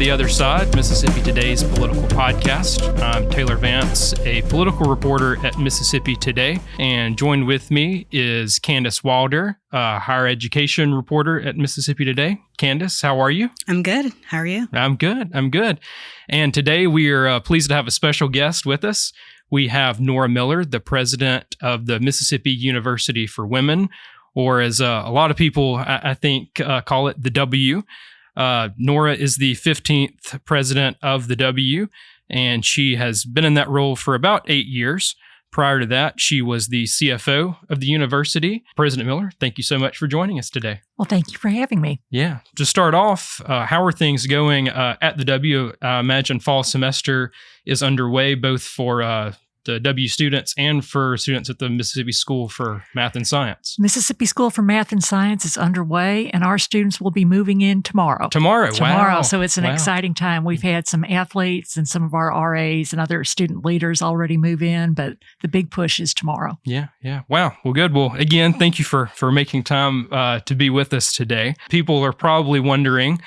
The Other Side, Mississippi Today's political podcast. I'm Taylor Vance, a political reporter at Mississippi Today, and joined with me is Candice Wilder, a higher education reporter at Mississippi Today. Candice, how are you? I'm good. How are you? I'm good. And today we are pleased to have a special guest with us. We have Nora Miller, the president of the Mississippi University for Women, or as a lot of people, I think, call it the W. Nora is the 15th president of the W, and she has been in that role for about 8 years. Prior to that, she was the CFO of the university. President Miller, thank you so much for joining us today. Well, thank you for having me. Yeah. To start off, how are things going at the W? I imagine fall semester is underway both for the W students and for students at the Mississippi School for Math and Science. Mississippi School for Math and Science is underway, and our students will be moving in tomorrow. Tomorrow. Wow. So it's an exciting time. We've had some athletes and some of our RAs and other student leaders already move in, but the big push is tomorrow. Yeah. Wow. Well, good. Well, again, thank you for making time to be with us today. People are probably wondering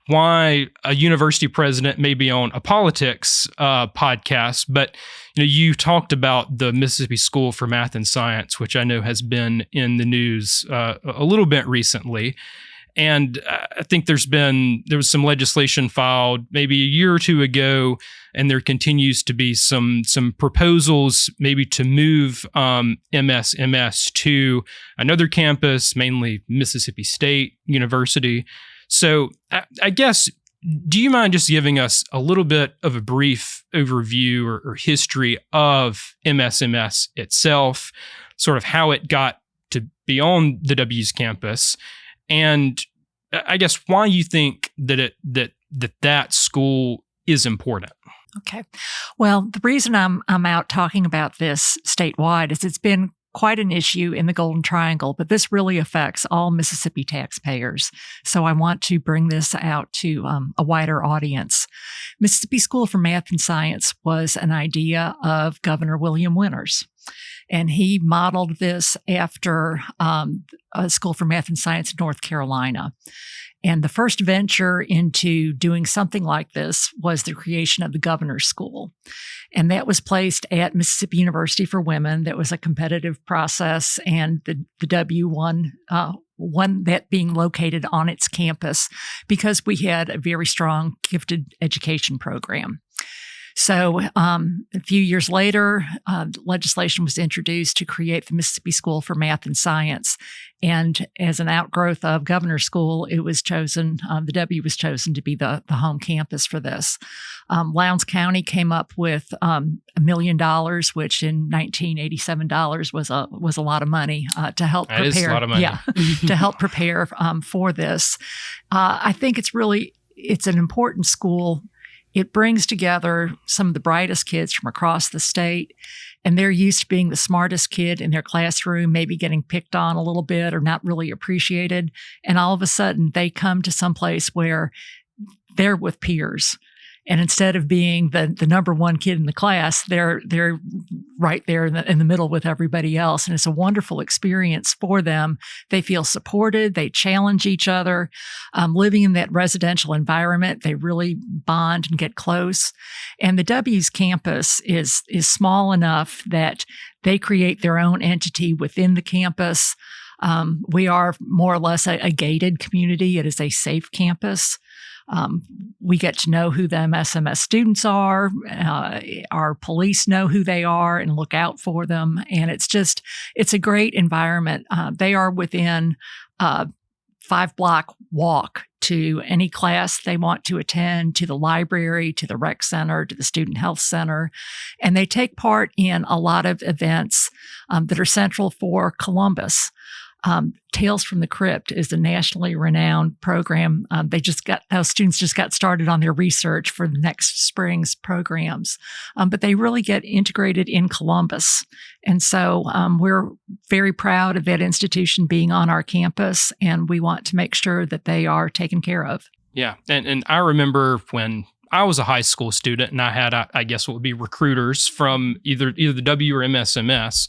why a university president may be on a politics podcast, but you talked about the Mississippi School for Math and Science, which I know has been in the news a little bit recently. And I think there was some legislation filed maybe a year or two ago, and there continues to be some proposals maybe to move MSMS to another campus, mainly Mississippi State University. So I guess, do you mind just giving us a little bit of a brief overview or history of MSMS itself, sort of how it got to be on the W's campus, and I guess why you think that school is important? Okay. Well, the reason I'm out talking about this statewide is it's been quite an issue in the Golden Triangle, but this really affects all Mississippi taxpayers. So I want to bring this out to a wider audience. Mississippi School for Math and Science was an idea of Governor William Winters, and he modeled this after a School for Math and Science in North Carolina. And the first venture into doing something like this was the creation of the Governor's School. And that was placed at Mississippi University for Women. That was a competitive process, and the W won that being located on its campus because we had a very strong gifted education program. So a few years later, legislation was introduced to create the Mississippi School for Math and Science. And as an outgrowth of Governor's School, it was chosen, the W was chosen to be the home campus for this. Lowndes County came up with $1 million, which in $1987 was a lot of money to help prepare. That is a lot of money. Yeah, to help prepare for this. I think it's an important school. It brings together some of the brightest kids from across the state, and they're used to being the smartest kid in their classroom, maybe getting picked on a little bit or not really appreciated. And all of a sudden, they come to some place where they're with peers. And instead of being the number one kid in the class, they're right there in the middle with everybody else. And it's a wonderful experience for them. They feel supported. They challenge each other. Living in that residential environment, they really bond and get close. And the W's campus is small enough that they create their own entity within the campus. We are more or less a gated community. It is a safe campus. We get to know who the MSMS students are. Our police know who they are and look out for them. And it's a great environment. They are within a 5-block walk to any class they want to attend, to the library, to the rec center, to the student health center. And they take part in a lot of events that are central for Columbus. Tales from the Crypt is a nationally renowned program. Those students just got started on their research for the next spring's programs. But they really get integrated in Columbus. And so we're very proud of that institution being on our campus, and we want to make sure that they are taken care of. Yeah. And I remember when I was a high school student and I had, I guess what would be recruiters from either the W or MSMS.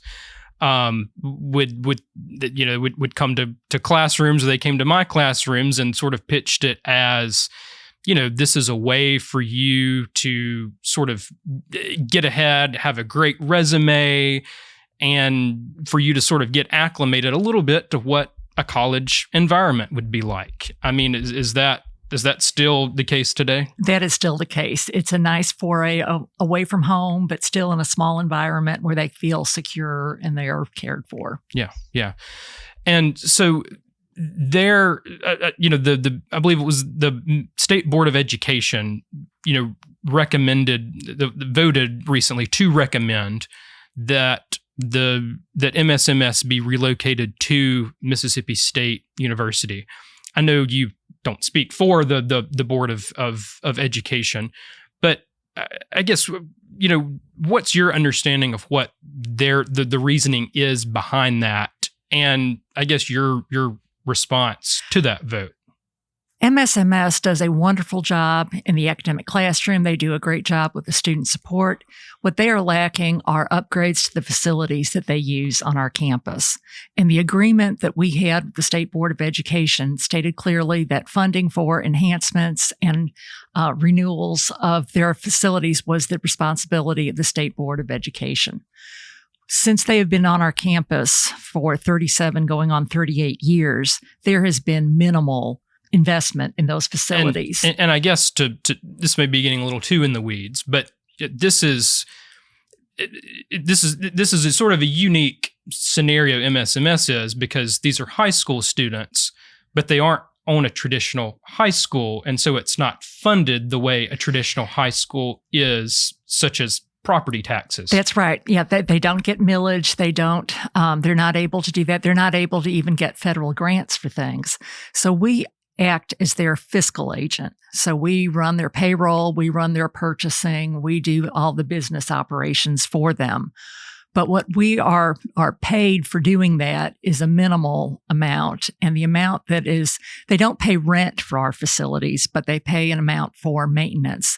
Would come to classrooms, or they came to my classrooms and sort of pitched it as, this is a way for you to sort of get ahead, have a great resume, and for you to sort of get acclimated a little bit to what a college environment would be like. I mean, is that still the case today? That is still the case. It's a nice foray away from home, but still in a small environment where they feel secure and they are cared for. Yeah. And so there, I believe it was the State Board of Education, voted recently to recommend that MSMS be relocated to Mississippi State University. I know you don't speak for the Board of Education, but I guess what's your understanding of what the reasoning is behind that, and I guess your response to that vote? MSMS does a wonderful job in the academic classroom. They do a great job with the student support. What they are lacking are upgrades to the facilities that they use on our campus. And the agreement that we had with the State Board of Education stated clearly that funding for enhancements and renewals of their facilities was the responsibility of the State Board of Education. Since they have been on our campus for 37 going on 38 years, there has been minimal investment in those facilities. And I guess to this may be getting a little too in the weeds, but this is a sort of a unique scenario MSMS is, because these are high school students, but they aren't on a traditional high school, and so it's not funded the way a traditional high school is, such as property taxes. That's right. Yeah, they don't get millage. They don't. They're not able to do that. They're not able to even get federal grants for things. So we act as their fiscal agent. So we run their payroll, we run their purchasing, we do all the business operations for them. But what we are paid for doing that is a minimal amount. And the amount that is, they don't pay rent for our facilities, but they pay an amount for maintenance.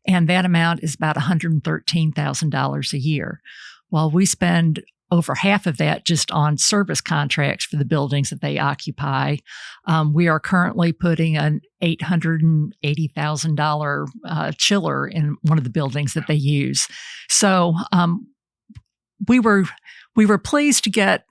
And that amount is about $113,000 a year. While we spend over half of that just on service contracts for the buildings that they occupy. We are currently putting an $880,000 chiller in one of the buildings that they use. So we were pleased to get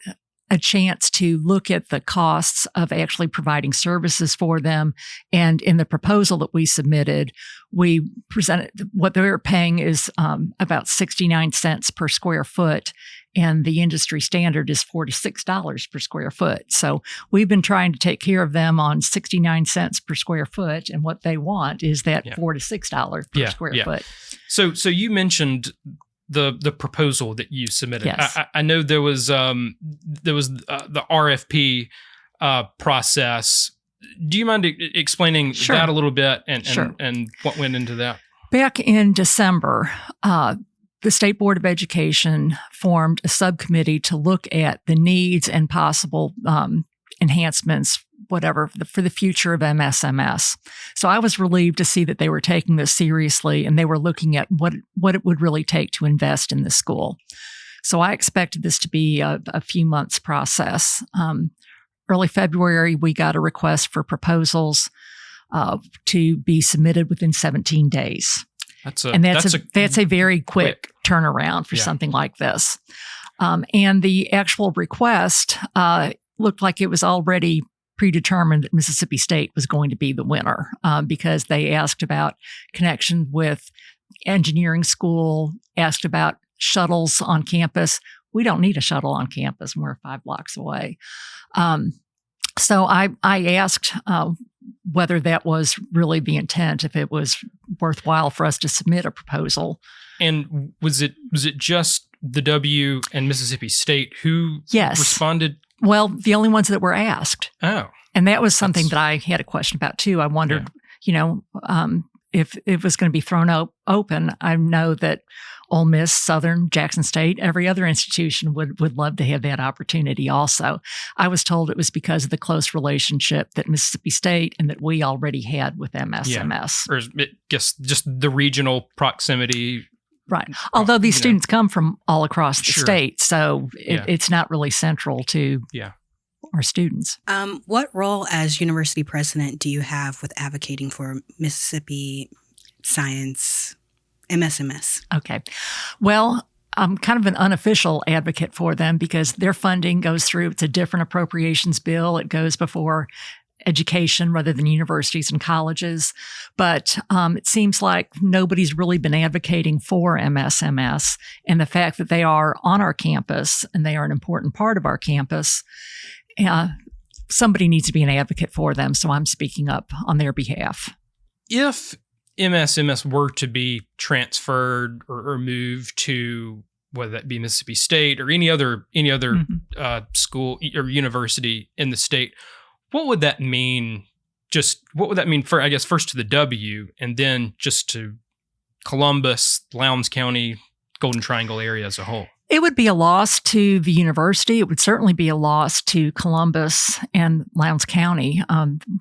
a chance to look at the costs of actually providing services for them. And in the proposal that we submitted, we presented what they're paying is about 69 cents per square foot. And the industry standard is $46 per square foot. So we've been trying to take care of them on 69 cents per square foot. And what they want is that $4 to $6 per square foot. So you mentioned the proposal that you submitted. Yes. I know there was the RFP process. Do you mind explaining that a little bit and what went into that? Back in December, the State Board of Education formed a subcommittee to look at the needs and possible enhancements, whatever, for the future of MSMS. So I was relieved to see that they were taking this seriously and they were looking at what it would really take to invest in the school. So I expected this to be a few months process. Early February, we got a request for proposals to be submitted within 17 days. That's a very quick turnaround for something like this. And the actual request looked like it was already predetermined that Mississippi State was going to be the winner because they asked about connection with engineering school, asked about shuttles on campus. We don't need a shuttle on campus. We're 5 blocks away. So I asked whether that was really the intent, if it was worthwhile for us to submit a proposal. And was it just the W and Mississippi State who responded? Well, the only ones that were asked. Oh. And that was something that I had a question about too. I wondered, if it was going to be thrown open. I know that Ole Miss, Southern, Jackson State, every other institution would love to have that opportunity also. I was told it was because of the close relationship that Mississippi State and that we already had with MSMS. Or just the regional proximity. Right. Although these students come from all across the state, so it's not really central to our students. What role as university president do you have with advocating for Mississippi Science MSMS? Okay. Well, I'm kind of an unofficial advocate for them because their funding goes through, it's a different appropriations bill. It goes before education rather than universities and colleges. But it seems like nobody's really been advocating for MSMS, and the fact that they are on our campus and they are an important part of our campus, somebody needs to be an advocate for them. So I'm speaking up on their behalf. If MSMS were to be transferred or moved to whether that be Mississippi State or any other school or university in the state, what would that mean? What would that mean for, I guess, first to the W and then just to Columbus, Lowndes County, Golden Triangle area as a whole? It would be a loss to the university. It would certainly be a loss to Columbus and Lowndes County.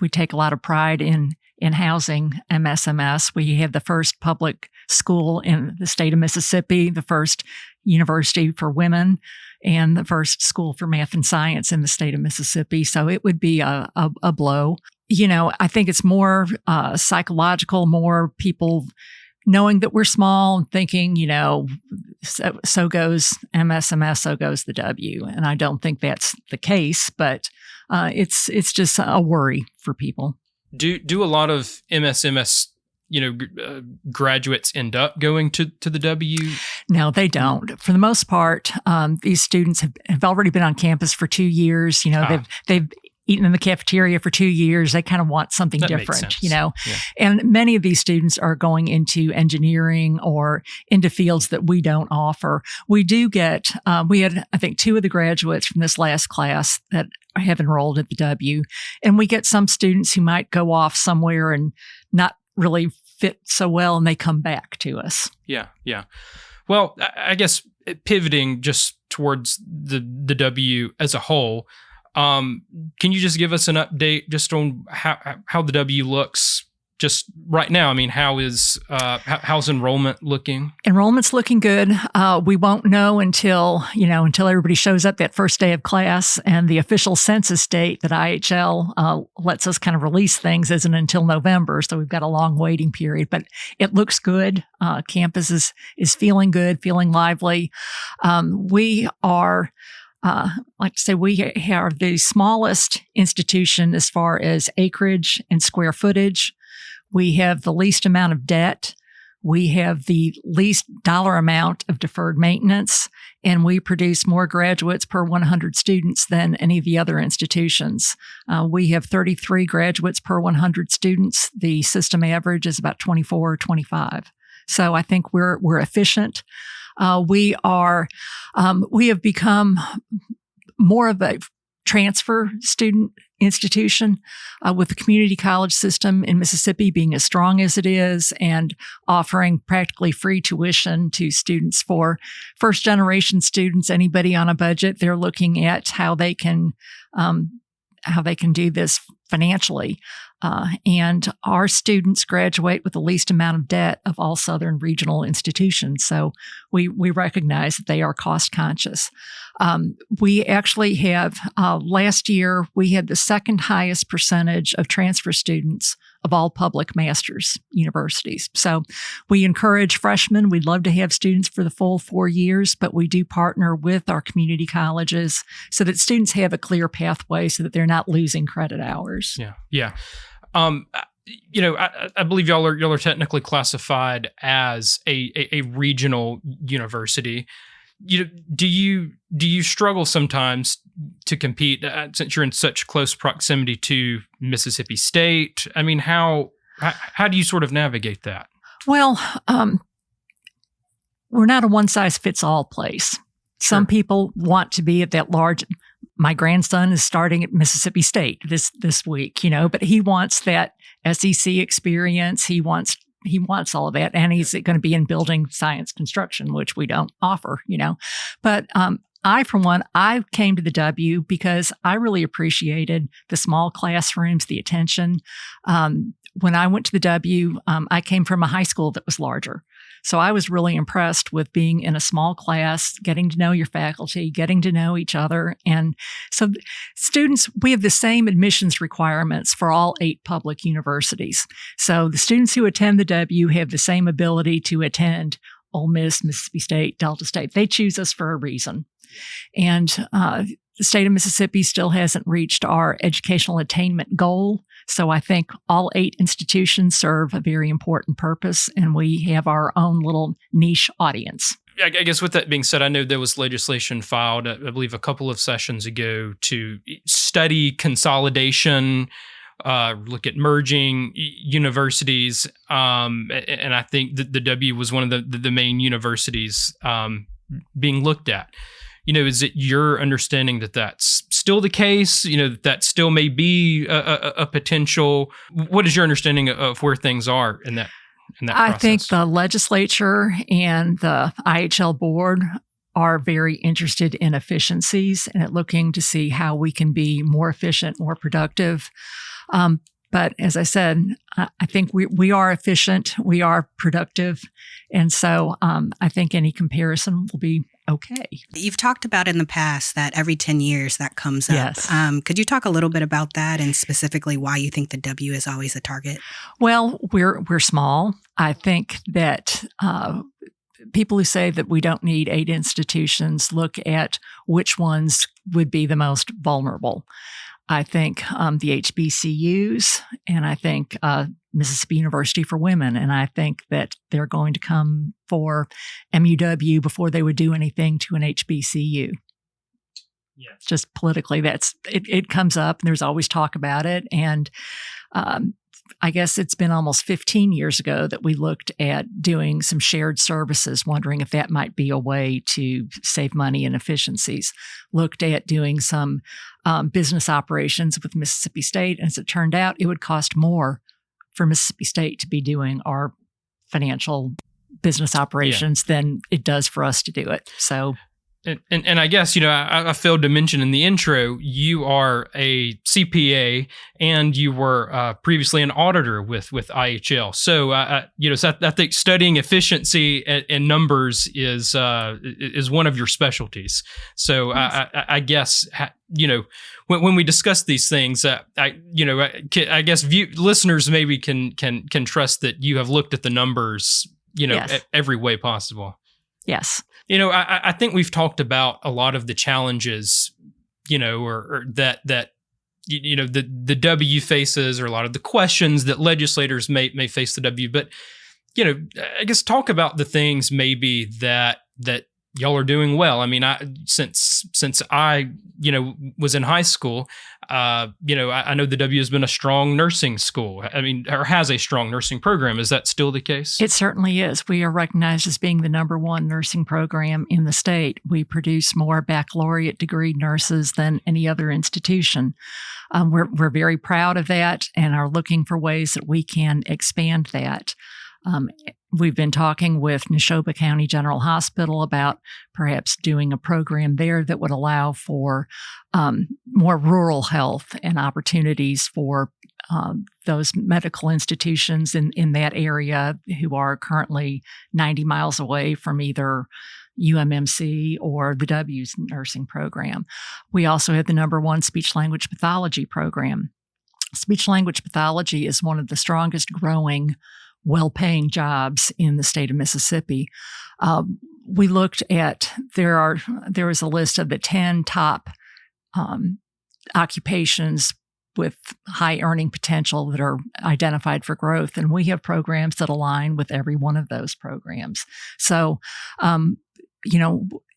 We take a lot of pride in housing MSMS. We have the first public school in the state of Mississippi, the first university for women, and the first school for math and science in the state of Mississippi. So it would be a blow. I think it's more psychological, more people knowing that we're small and thinking, so goes MSMS, so goes the W. And I don't think that's the case, but it's just a worry for people. Do a lot of MSMS graduates end up going to the W? No, they don't. For the most part, these students have already been on campus for 2 years. They've eaten in the cafeteria for 2 years. They kind of want something that different, makes sense. Yeah. And many of these students are going into engineering or into fields that we don't offer. We do get, we had, I think, 2 of the graduates from this last class that have enrolled at the W. And we get some students who might go off somewhere and not really fit so well, and they come back to us. Yeah. Well, I guess pivoting just towards the W as a whole, can you just give us an update just on how the W looks just right now? I mean, how's enrollment looking? Enrollment's looking good. We won't know until everybody shows up that first day of class, and the official census date that IHL lets us kind of release things isn't until November. So we've got a long waiting period, but it looks good. Campus is feeling good, feeling lively. We are, like to say, we are the smallest institution as far as acreage and square footage. We have the least amount of debt. We have the least dollar amount of deferred maintenance, and we produce more graduates per 100 students than any of the other institutions. We have 33 graduates per 100 students. The system average is about 24 or 25. So I think we're efficient. We have become more of a transfer student institution, with the community college system in Mississippi being as strong as it is and offering practically free tuition to students. For first generation students, anybody on a budget, they're looking at how they can do this financially. And our students graduate with the least amount of debt of all Southern regional institutions. So we recognize that they are cost conscious. We actually have, last year, we had the second highest percentage of transfer students of all public master's universities. So we encourage freshmen. We'd love to have students for the full 4 years, but we do partner with our community colleges so that students have a clear pathway so that they're not losing credit hours. Yeah. I believe y'all are technically classified as a regional university. Do you struggle sometimes to compete since you're in such close proximity to Mississippi State? I mean, how do you sort of navigate that? Well, we're not a one-size-fits-all place. Sure. Some people want to be at that large. My grandson is starting at Mississippi State this week, but he wants that SEC experience. He wants all of that, and he's going to be in building science construction, which we don't offer, But I came to the W because I really appreciated the small classrooms, the attention. When I went to the W, I came from a high school that was larger. So I was really impressed with being in a small class, getting to know your faculty, getting to know each other. And so students, we have the same admissions requirements for all 8 public universities. So the students who attend the W have the same ability to attend Ole Miss, Mississippi State, Delta State. They choose us for a reason. And the state of Mississippi still hasn't reached our educational attainment goal. So I think all 8 institutions serve a very important purpose, and we have our own little niche audience. I guess with that being said, I know there was legislation filed, I believe, a couple of sessions ago to study consolidation, look at merging universities. And I think that the W was one of the main universities being looked at. Is it your understanding that that's still the case? That still may be a potential. What is your understanding of where things are in that process? I think the legislature and the IHL board are very interested in efficiencies and at looking to see how we can be more efficient, more productive. But as I said, I think we are efficient, we are productive, and so I think any comparison will be okay. You've talked about in the past that every 10 years that comes up. Yes. Could you talk a little bit about that and specifically why you think the W is always a target? Well, we're small. I think that people who say that we don't need 8 institutions look at which ones would be the most vulnerable. I think the HBCUs, and I think Mississippi University for Women, and I think that they're going to come for MUW before they would do anything to an HBCU. Yes. Just politically, it comes up, and there's always talk about it. And I guess it's been almost 15 years ago that we looked at doing some shared services, wondering if that might be a way to save money and efficiencies. Looked at doing some business operations with Mississippi State. And as it turned out, it would cost more for Mississippi State to be doing our financial business operations than it does for us to do it. So. And I guess, I failed to mention in the intro, you are a CPA and you were previously an auditor with IHL. So, so I think studying efficiency and numbers is one of your specialties. So yes. I guess, when we discuss these things, I guess listeners maybe can trust that you have looked at the numbers, yes. every way possible. Yes. I think we've talked about a lot of the challenges, or that the W faces, or a lot of the questions that legislators may face the W. But, I guess talk about the things maybe that y'all are doing well. I mean, since I was in high school, I know the W has been a strong nursing school. I mean, or has a strong nursing program. Is that still the case? It certainly is. We are recognized as being the #1 nursing program in the state. We produce more baccalaureate degree nurses than any other institution. We're very proud of that and are looking for ways that we can expand that. We've been talking with Neshoba County General Hospital about perhaps doing a program there that would allow for more rural health and opportunities for those medical institutions in that area who are currently 90 miles away from either UMMC or the W's nursing program. We also have the #1 speech-language pathology program. Speech-language pathology is one of the strongest growing well-paying jobs in the state of Mississippi. We looked at, there was a list of the 10 top occupations with high earning potential that are identified for growth, and we have programs that align with every one of those programs. So,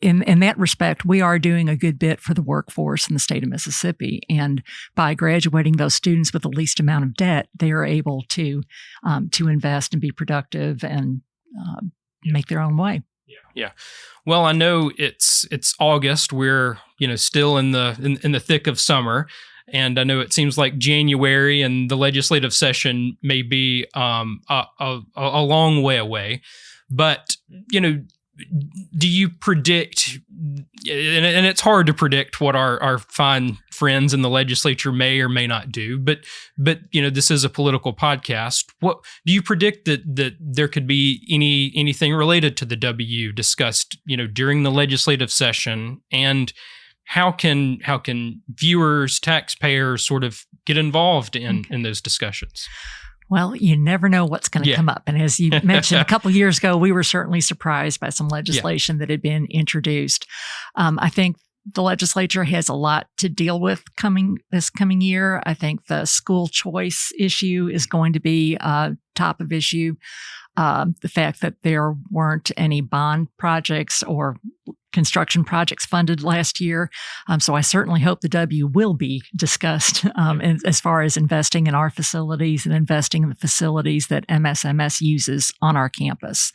in that respect, we are doing a good bit for the workforce in the state of Mississippi. And by graduating those students with the least amount of debt, they are able to invest and be productive and make their own way. Yeah. Well, I know it's August. We're still in the thick of summer, and I know it seems like January and the legislative session may be a long way away. But do you predict, and it's hard to predict what our fine friends in the legislature may or may not do. But this is a political podcast. What do you predict that there could be anything related to the W discussed, during the legislative session, and how can viewers, taxpayers sort of get involved in those discussions? Well, you never know what's going to come up. And as you mentioned, a couple of years ago, we were certainly surprised by some legislation that had been introduced. I think the legislature has a lot to deal with this coming year. I think the school choice issue is going to be top of issue. The fact that there weren't any bond projects or construction projects funded last year. So I certainly hope the W will be discussed as far as investing in our facilities and investing in the facilities that MSMS uses on our campus.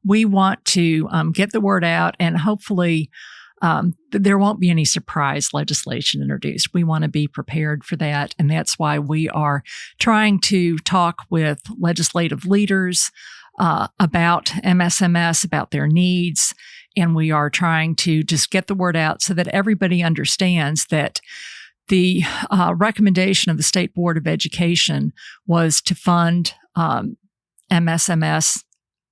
We want to get the word out, and hopefully there won't be any surprise legislation introduced. We want to be prepared for that. And that's why we are trying to talk with legislative leaders about MSMS, about their needs. And we are trying to just get the word out so that everybody understands that the recommendation of the State Board of Education was to fund MSMS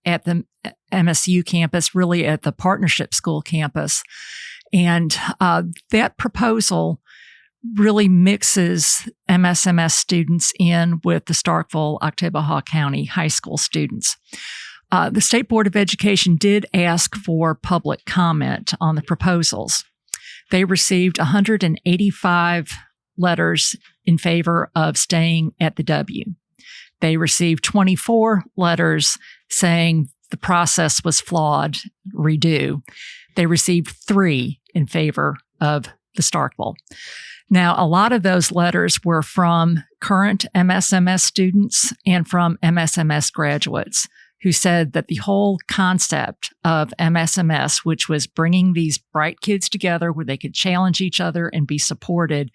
at the MSU campus, really at the partnership school campus. And that proposal really mixes MSMS students in with the Starkville, Oktibbeha County high school students. The State Board of Education did ask for public comment on the proposals. They received 185 letters in favor of staying at the W. They received 24 letters saying the process was flawed, redo. They received 3 in favor of the Starkville. Now, a lot of those letters were from current MSMS students and from MSMS graduates who said that the whole concept of MSMS, which was bringing these bright kids together where they could challenge each other and be supported,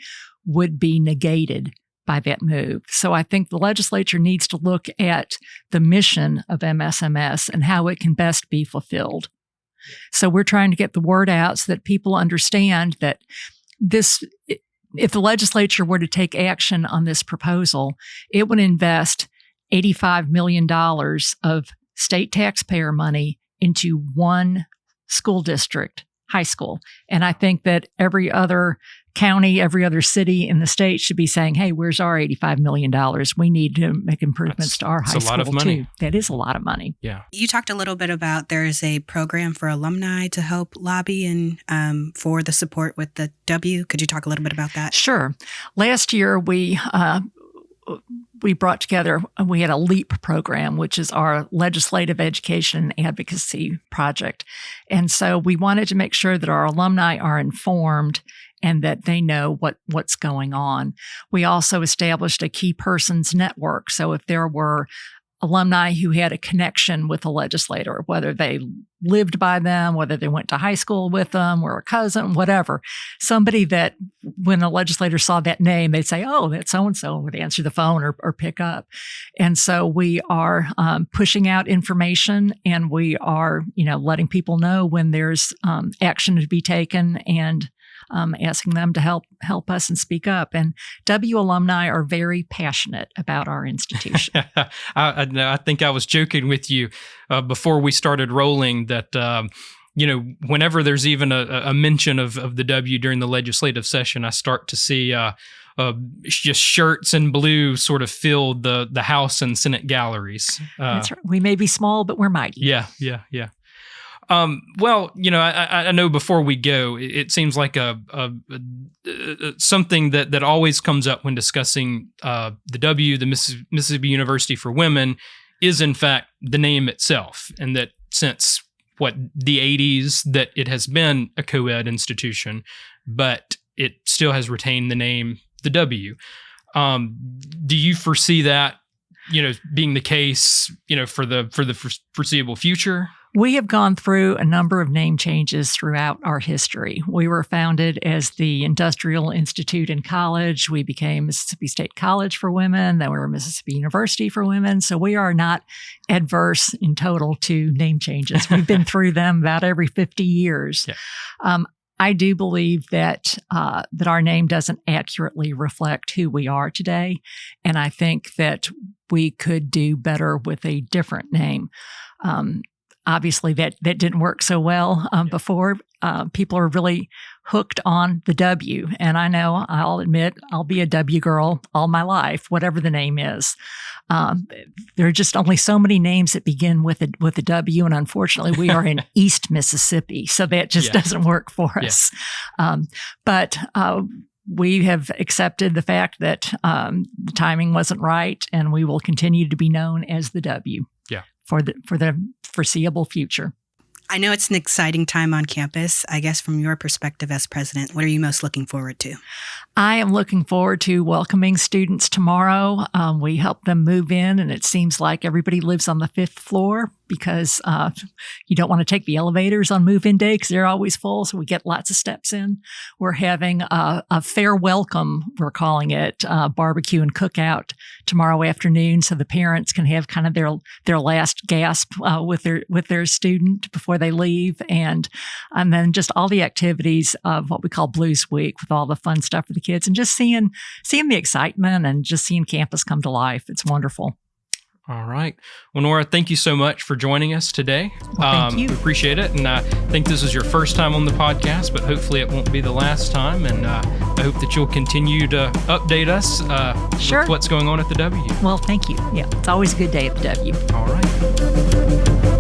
would be negated by that move. So I think the legislature needs to look at the mission of MSMS and how it can best be fulfilled. So we're trying to get the word out so that people understand that if the legislature were to take action on this proposal, it would invest $85 million of state taxpayer money into one school district, high school. And I think that every other county, every other city in the state should be saying, hey, where's our $85 million? We need to make improvements to our high school, a lot of money. Too. That is a lot of money. Yeah. You talked a little bit about there's a program for alumni to help lobby and for the support with the W. Could you talk a little bit about that? Sure. Last year, we brought together, we had a LEAP program, which is our legislative education and advocacy project. And so we wanted to make sure that our alumni are informed and that they know what's going on. We also established a key persons network. So if there were alumni who had a connection with a legislator, whether they lived by them, whether they went to high school with them or a cousin, whatever, somebody that when a legislator saw that name, they'd say, oh, that's so-and-so, would answer the phone or pick up. And so we are pushing out information, and we are, letting people know when there's action to be taken, and asking them to help us and speak up. And W alumni are very passionate about our institution. I think I was joking with you before we started rolling that, whenever there's even a mention of the W during the legislative session, I start to see just shirts in blue sort of filled the House and Senate galleries. That's right. We may be small, but we're mighty. Yeah. Well, I know before we go, it seems like something that always comes up when discussing the W, the Mississippi University for Women, is in fact the name itself, and that since the 80s that it has been a co-ed institution, but it still has retained the name the W. Do you foresee that being the case for the foreseeable future? We have gone through a number of name changes throughout our history. We were founded as the Industrial Institute and College. We became Mississippi State College for Women. Then we were Mississippi University for Women. So we are not adverse in total to name changes. We've been through them about every 50 years. Yeah. I do believe that that our name doesn't accurately reflect who we are today, and I think that we could do better with a different name. Obviously, that didn't work so well before. People are really hooked on the W, and I know, I'll admit, I'll be a W girl all my life, whatever the name is. There are just only so many names that begin with a W, and unfortunately, we are in East Mississippi, so that just doesn't work for us. But we have accepted the fact that the timing wasn't right, and we will continue to be known as the W for the foreseeable future. I know it's an exciting time on campus. I guess from your perspective as president, what are you most looking forward to? I am looking forward to welcoming students tomorrow. We help them move in, and it seems like everybody lives on the 5th floor because you don't want to take the elevators on move-in day because they're always full, so we get lots of steps in. We're having a fair welcome, we're calling it, barbecue and cookout tomorrow afternoon, so the parents can have kind of their last gasp with their student before they leave, and then just all the activities of what we call Blues Week with all the fun stuff for the kids, and just seeing the excitement and just seeing campus come to life. It's wonderful. All right. Well, Nora, thank you so much for joining us today. Well, thank you. We appreciate it. And I think this is your first time on the podcast, but hopefully it won't be the last time. And I hope that you'll continue to update us with what's going on at the W. Well, thank you. Yeah, it's always a good day at the W. All right.